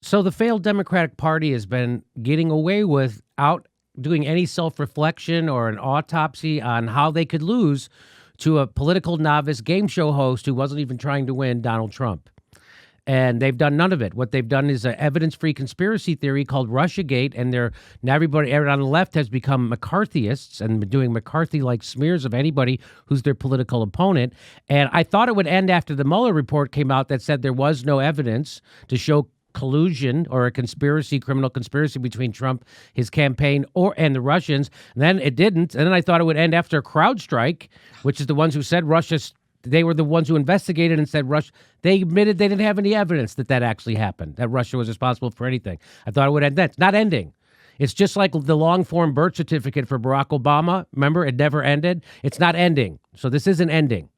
So the failed Democratic Party has been getting away without doing any self-reflection or an autopsy on how they could lose to a political novice game show host who wasn't even trying to win, Donald Trump. And they've done none of it. What they've done is an evidence-free conspiracy theory called Russiagate, and now everybody on the left has become McCarthyists and been doing McCarthy-like smears of anybody who's their political opponent. And I thought it would end after the Mueller report came out that said there was no evidence to show collusion or a criminal conspiracy between Trump, his campaign, and the Russians. And then it didn't. And then I thought it would end after CrowdStrike, which is the ones who said they were the ones who investigated and said Russia. They admitted they didn't have any evidence that actually happened, that Russia was responsible for anything. I thought it would end that. It's not ending. It's just like the long-form birth certificate for Barack Obama. Remember, it never ended. It's not ending. So this isn't ending.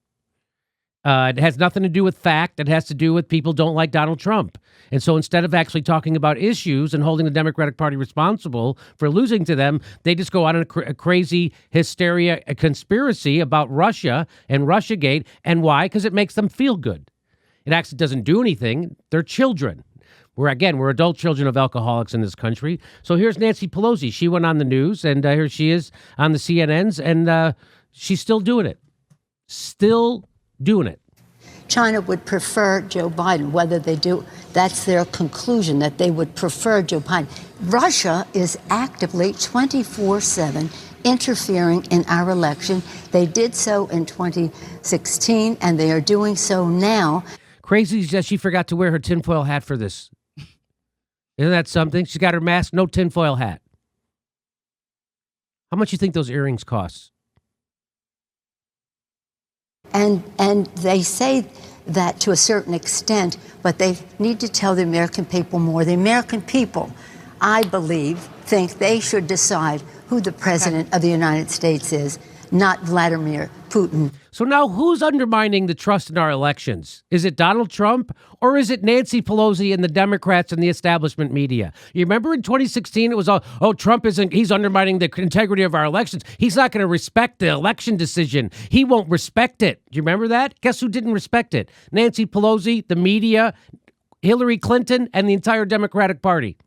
It has nothing to do with fact. It has to do with people don't like Donald Trump. And so instead of actually talking about issues and holding the Democratic Party responsible for losing to them, they just go on a crazy hysteria, a conspiracy about Russia and Russiagate. And why? Because it makes them feel good. It actually doesn't do anything. They're children. We're adult children of alcoholics in this country. So here's Nancy Pelosi. She went on the news, and here she is on the CNNs, and she's still doing it. Still doing it. China would prefer Joe Biden, whether they do, that's their conclusion, that they would prefer Joe Biden. Russia is actively 24/7 interfering in our election. They did so in 2016, and they are doing so now. Crazy that she forgot to wear her tinfoil hat for this. Isn't that something? She's got her mask, no tinfoil hat. How much do you think those earrings cost? And they say that to a certain extent, but they need to tell the American people more. The American people, I believe, think they should decide who the president of the United States is, not Vladimir Putin. So now who's undermining the trust in our elections? Is it Donald Trump or is it Nancy Pelosi and the Democrats and the establishment media? You remember in 2016, it was all, Trump he's undermining the integrity of our elections. He's not going to respect the election decision. He won't respect it. Do you remember that? Guess who didn't respect it? Nancy Pelosi, the media, Hillary Clinton, and the entire Democratic Party.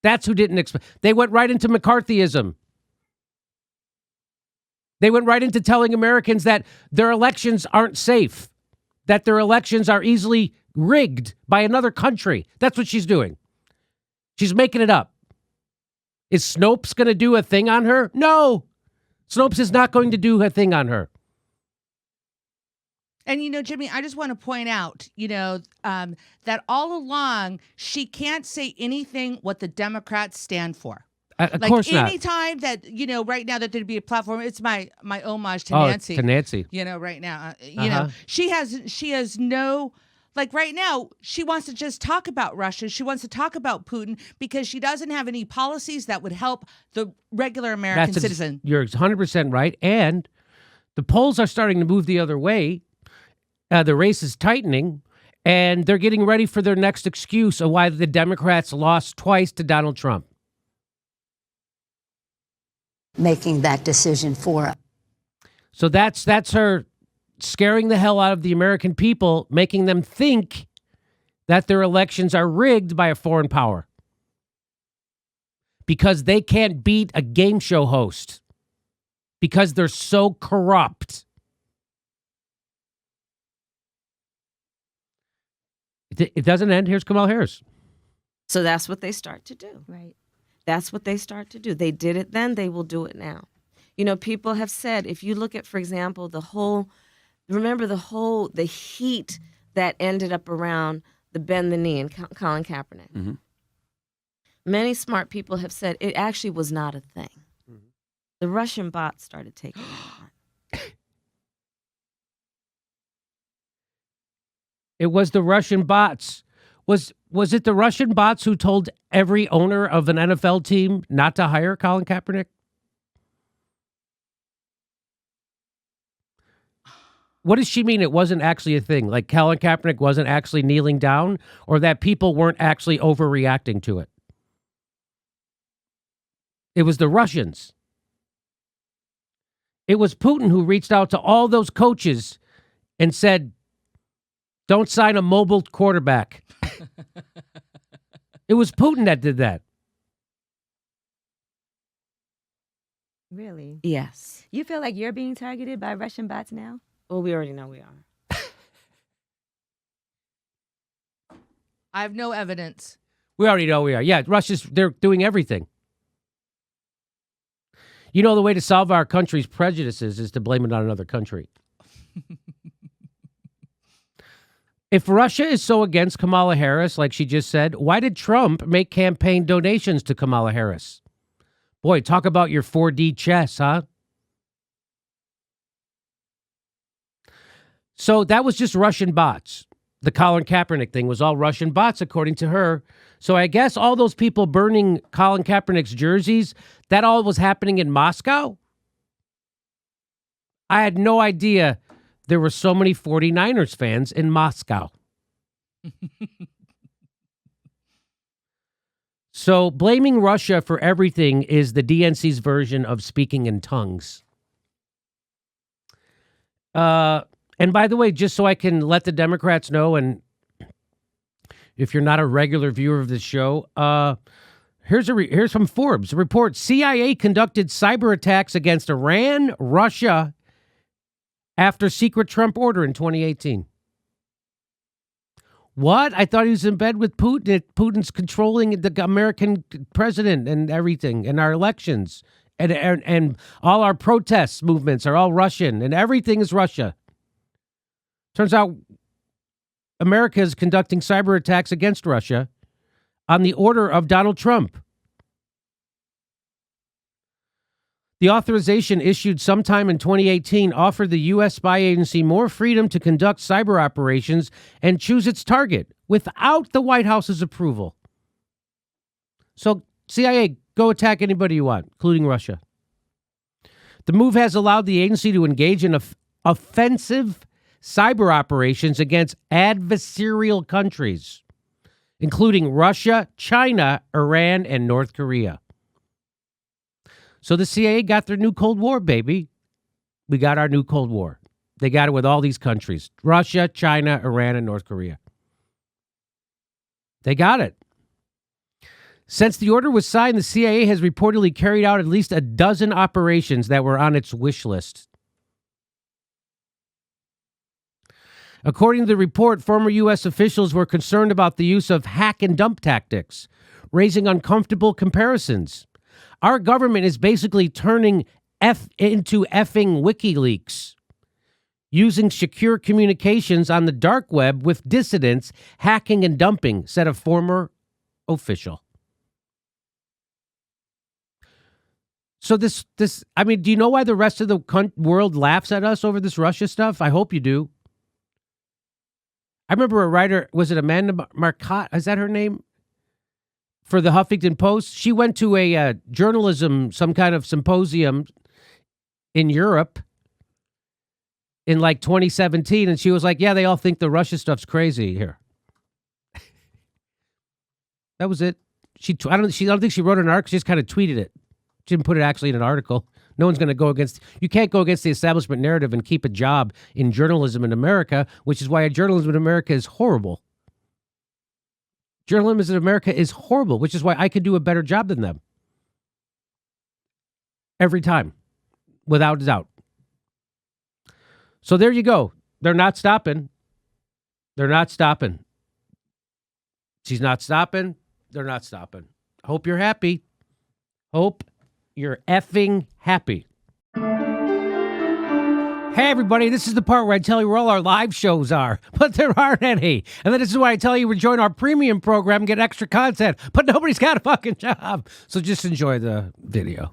That's who didn't expect. They went right into McCarthyism. They went right into telling Americans that their elections aren't safe, that their elections are easily rigged by another country. That's what she's doing. She's making it up. Is Snopes going to do a thing on her? No. Snopes is not going to do a thing on her. And, Jimmy, I just want to point out, that all along, she can't say anything what the Democrats stand for. Of course not. Anytime that, right now that there'd be a platform, it's my homage to Nancy. To Nancy. Right now, she has no, like right now, she wants to just talk about Russia. She wants to talk about Putin because she doesn't have any policies that would help the regular American citizen. You're 100% right. And the polls are starting to move the other way. The race is tightening. And they're getting ready for their next excuse of why the Democrats lost twice to Donald Trump. Making that decision for us. So that's her scaring the hell out of the American people, making them think that their elections are rigged by a foreign power because they can't beat a game show host because they're so corrupt. It doesn't end. Here's Kamala Harris. So that's what they start to do. Right. That's what they start to do. They did it then, they will do it now. People have said, if you look at, for example, the heat that ended up around the bend the knee and Colin Kaepernick. Mm-hmm. Many smart people have said it actually was not a thing. Mm-hmm. The Russian bots started taking it on. It was the Russian bots. Was it the Russian bots who told every owner of an NFL team not to hire Colin Kaepernick? What does she mean it wasn't actually a thing? Like Colin Kaepernick wasn't actually kneeling down, or that people weren't actually overreacting to it? It was the Russians. It was Putin who reached out to all those coaches and said, don't sign a mobile quarterback. It was Putin that did that. Really? Yes. You feel like you're being targeted by Russian bots now? Well, we already know we are. I have no evidence. We already know we are. Yeah, they're doing everything. You know, the way to solve our country's prejudices is to blame it on another country. If Russia is so against Kamala Harris, like she just said, why did Trump make campaign donations to Kamala Harris? Boy, talk about your 4D chess, huh? So that was just Russian bots. The Colin Kaepernick thing was all Russian bots, according to her. So I guess all those people burning Colin Kaepernick's jerseys, that all was happening in Moscow? I had no idea there were so many 49ers fans in Moscow. So blaming Russia for everything is the DNC's version of speaking in tongues. And by the way, just so I can let the Democrats know, and if you're not a regular viewer of this show, here's from Forbes. A report: CIA conducted cyber attacks against Iran, Russia, after secret Trump order in 2018. What? I thought he was in bed with Putin. Putin's controlling the American president and everything, and our elections, and all our protest movements are all Russian, and everything is Russia. Turns out America is conducting cyber attacks against Russia on the order of Donald Trump. The authorization issued sometime in 2018 offered the U.S. spy agency more freedom to conduct cyber operations and choose its target without the White House's approval. So, CIA, go attack anybody you want, including Russia. The move has allowed the agency to engage in offensive cyber operations against adversarial countries, including Russia, China, Iran, and North Korea. So the CIA got their new Cold War, baby. We got our new Cold War. They got it with all these countries: Russia, China, Iran, and North Korea. They got it. Since the order was signed, the CIA has reportedly carried out at least a dozen operations that were on its wish list. According to the report, former U.S. officials were concerned about the use of hack and dump tactics, raising uncomfortable comparisons. Our government is basically turning into effing WikiLeaks, using secure communications on the dark web with dissidents, hacking and dumping, said a former official. So this, I mean, do you know why the rest of the world laughs at us over this Russia stuff? I hope you do. I remember a writer, was it Amanda Marcotte? Is that her name? For the Huffington Post. She went to a journalism, some kind of symposium in Europe in like 2017. And she was like, yeah, they all think the Russia stuff's crazy here. That was it. I don't think she wrote an article. She just kind of tweeted it. She didn't put it actually in an article. No one's going to go against, you can't go against the establishment narrative and keep a job in journalism in America, which is why journalism in America is horrible. Journalism in America is horrible, which is why I could do a better job than them. Every time, without a doubt. So there you go. They're not stopping. They're not stopping. She's not stopping. They're not stopping. Hope you're happy. Hope you're effing happy. Hey, everybody, this is the part where I tell you where all our live shows are, but there aren't any. And then this is why I tell you to join our premium program and get extra content, but nobody's got a fucking job. So just enjoy the video.